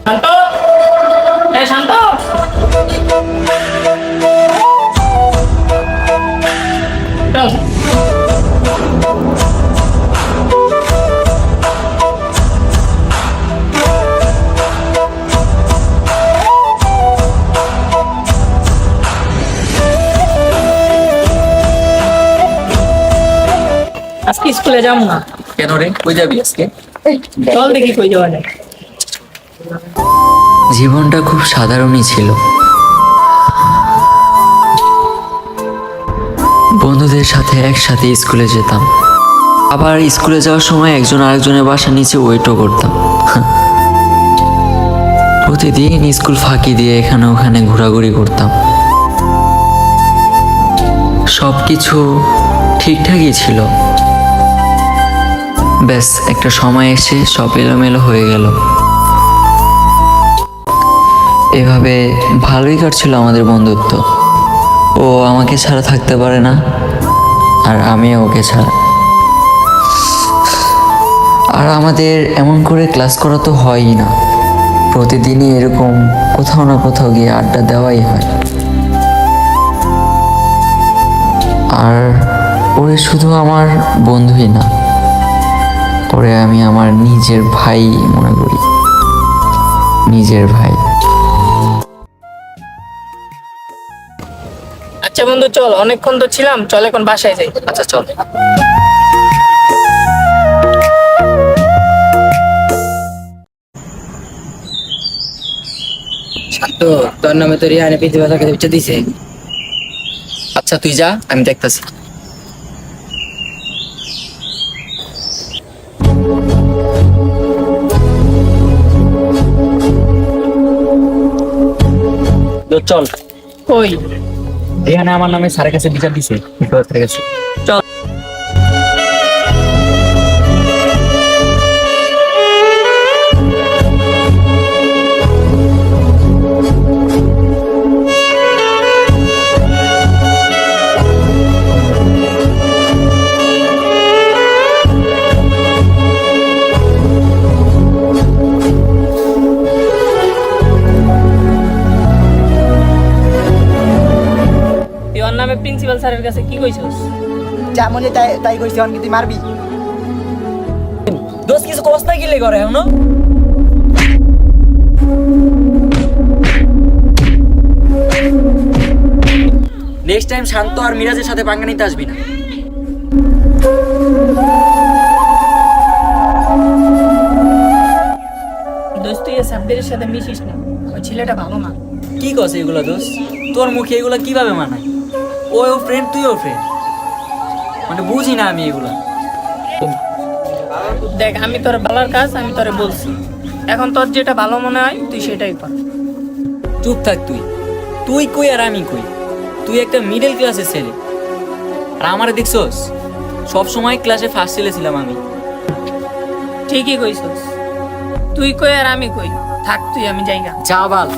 শান্ত, এই শান্ত। চল। আজকে স্কুলে যাবো না। কেন রে, কই যাবি আজকে? চল দেখি কই যাওয়া যায়। জীবনটা খুব সাধারণই ছিল। বন্ধুদের সাথে একসাথে স্কুলে যেতাম, আবার স্কুলে যাওয়ার সময় একজন আরেকজনের বাসার নিচে ওয়েটও করতাম। প্রতিদিন স্কুল ফাঁকি দিয়ে এখানে ওখানে ঘোরাঘুরি করতাম। সব কিছু ঠিকঠাকই ছিল, ব্যাস একটা সময় এসে সব এলোমেলো হয়ে গেল। এভাবে ভালোই কাটছিল আমাদের বন্ধুত্ব। ও আমাকে ছাড়া থাকতে পারে না, আর আমিও ওকে ছাড়া। আর আমাদের এমন করে ক্লাস করা তো হয়ই না, প্রতিদিনই এরকম কোথাও না কোথাও গিয়ে আড্ডা দেওয়াই হয়। আর ওরে শুধু আমার বন্ধুই না, ওরে আমি আমার নিজের ভাই মনে করি, নিজের ভাই। আচ্ছা বন্ধু চল, অনেকক্ষণ তো ছিলাম, চল এখন বাসায় যাই। আচ্ছা চল। শান্ত, তোর নামে তো রিহানে পৃথিবী তাকে বিচ্ছে দিছে। আচ্ছা তুই যা, আমি দেখতাছি। চল। কই? রিহানে আমার নামে স্যারের কাছে বিচার দিছে, স্যারের কাছে। চল। তোর নামে প্রিন্সিপাল স্যারের কাছে কি কইছস? যেমন তাই কইছি, অন কি তুই মারবি? দোস্ত কিছু কষ্ট গিলে করে এখন। নেক্সট টাইম শান্ত আর মিরাজের সাথে পাঙ্গা নিতে আসবি না। দোস্ত তুই এই সাবদের সাথে মিশিস না, ওই ছেলেটা ভালো না। কি কস এগুলা দোস্ত? তোর মুখে এগুলা কিভাবে মানায়? ও ফ্রেন্ড, তুইও ফ্রেন্ড, মানে বুঝি না আমি এগুলা। দেখ আমি তোর ভালোর কাজ আমি তোরে বলছি, এখন তোর যেটা ভালো মনে হয় তুই সেটাই কর। চুপ থাক তুই। তুই কই আর আমি কই? তুই একটা মিডল ক্লাসের ছেলে, আর আমারে দেখছস সব সময় ক্লাসে ফার্স্ট ছেলে ছিলাম আমি। ঠিকই কইছস, তুই কই আর আমি কই, থাক তুই, আমি যাইগা। যা বাল।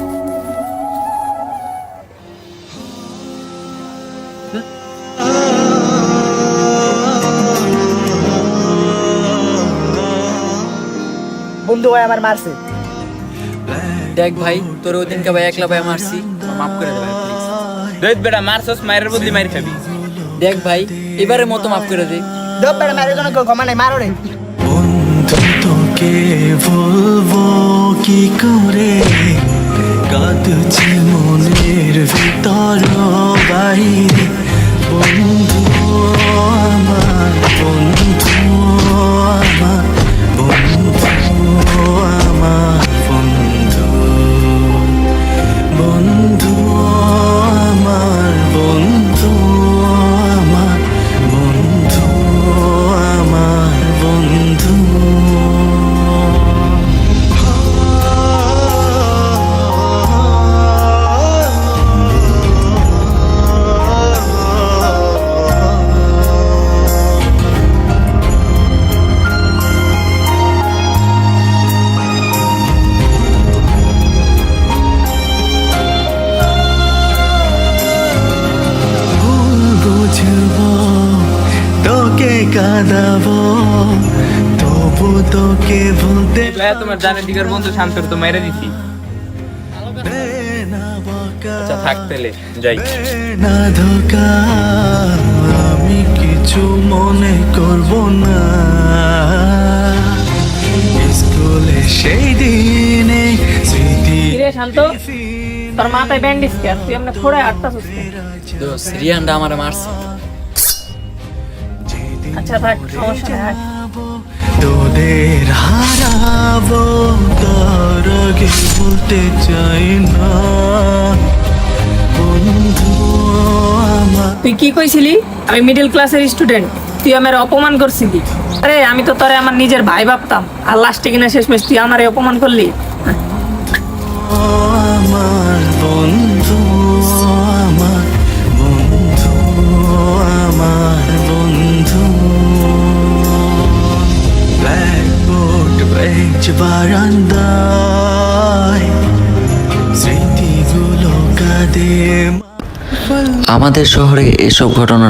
বন্ধু ভাই আমার মারছে। দেখ ভাই, তোর ওই দিনকে ভাই একলা ভাই মারছি, মাফ করে দে ভাই প্লিজ। দইত বেটা মারছস, মায়ের বদলি মাইর খাবি। দেখ ভাই, এবারের মতো মাফ করে দে। দপ বেড়া মারে কোনো ক্ষমা নাই, মারো রে। বন্ধু তোকে বলবো কি করে, কাঁদছে মনের ভিতর বাইরে। বন্ধু আমার, বন্ধু আমার, বন্ধু আমার, বন্ধু, বন্ধু আমার, বন্ধু আমার, বন্ধু আমার, বন্ধু। কে ভুলতে ভাইয়া তোমার জানে দিকের বন্ধু শান্তর তো মেরে দিছি। না বকা আচ্ছা থাক তাহলে যাই। না ধোকা আমি কিছু মনে করব না স্কুলে সেই দিনে স্মৃতি কিরে শান্ত, তোর মাথায় ব্যান্ডেজ কে? তুই এমনি ফোড়ে আটতাছিস কেন? দোস্ত রিয়ানটা আমার মারছে। আচ্ছা থাক, সমস্যা নাই। তোদের হারাবো তার আগে বলতে চাই না বন্ধু আমার তুই কি কইছিলি আমি মিডল ক্লাসের স্টুডেন্ট? তুই আমার অপমান করছিলি। আরে আমি তো তোরে আমার নিজের ভাই ভাবতাম, আর লাস্টে কিনা শেষমেশ তুই আমারে অপমান করলি। আমার বন্ধু আমার বন্ধু আমার বন্ধু ব্ল্যাকবোর্ড বেঞ্চ বারান্দায় স্মৃতিগুলো কাঁদে আমাদের শহরে এসব ঘটনা